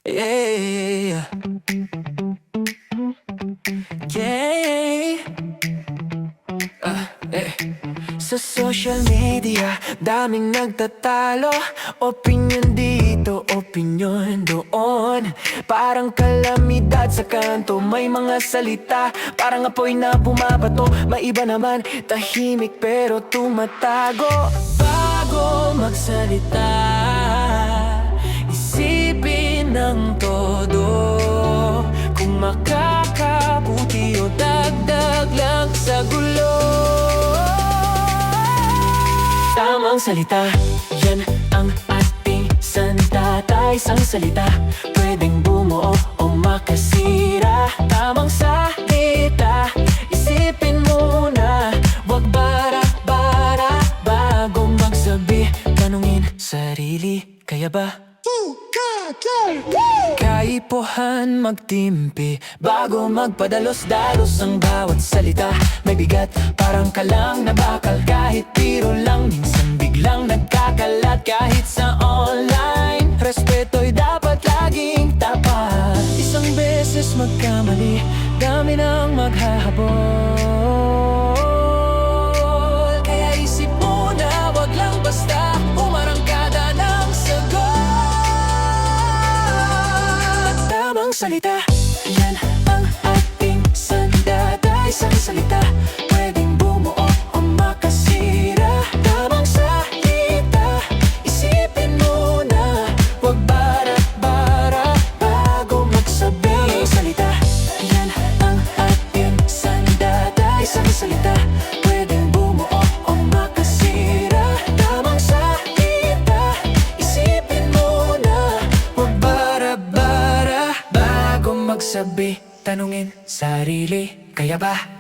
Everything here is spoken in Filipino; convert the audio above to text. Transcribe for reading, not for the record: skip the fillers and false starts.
Yeah, yeah. Eh. Sa social media, daming nagtatalo. Opinyon dito, opinyon doon. Parang kalamidad sa kanto. May mga salita, parang apoy na bumabato. May iba naman, tahimik pero tumatago. Bago magsalita, isipin ng todo. Kung makakabuti o dagdag lang sa gulo. Tamang salita, yan ang ating sandatay. Isang salita, pwedeng bumuo o makasira. Tamang salita, isipin muna. Wag bara-bara bago magsabi. Tanungin sarili, kaya ba? Kaipuhan magtimpi bago magpadalos-dalos ang bawat salita. May bigat, parang kalang nabakal. Kahit biro lang, minsan biglang nagkakalat. Kahit sa online, respeto'y dapat laging tapat. Isang beses magkamali, dami nang maghahabol. Kaya isip muna, wag lang basta umarangkada ng sagot. Tamang salita, yan ang ating sandatay. Isang salita, pwedeng bumuo o makasira. Tamang salita, isipin muna. Wag bara-bara bago magsabi. Tamang salita, yan ang ating sandatay. Isang salita, pwedeng bumuo o makasira. Tamang salita, isipin muna. Wag bara-bara bago magsabi. Tanungin sarili, kaya ba?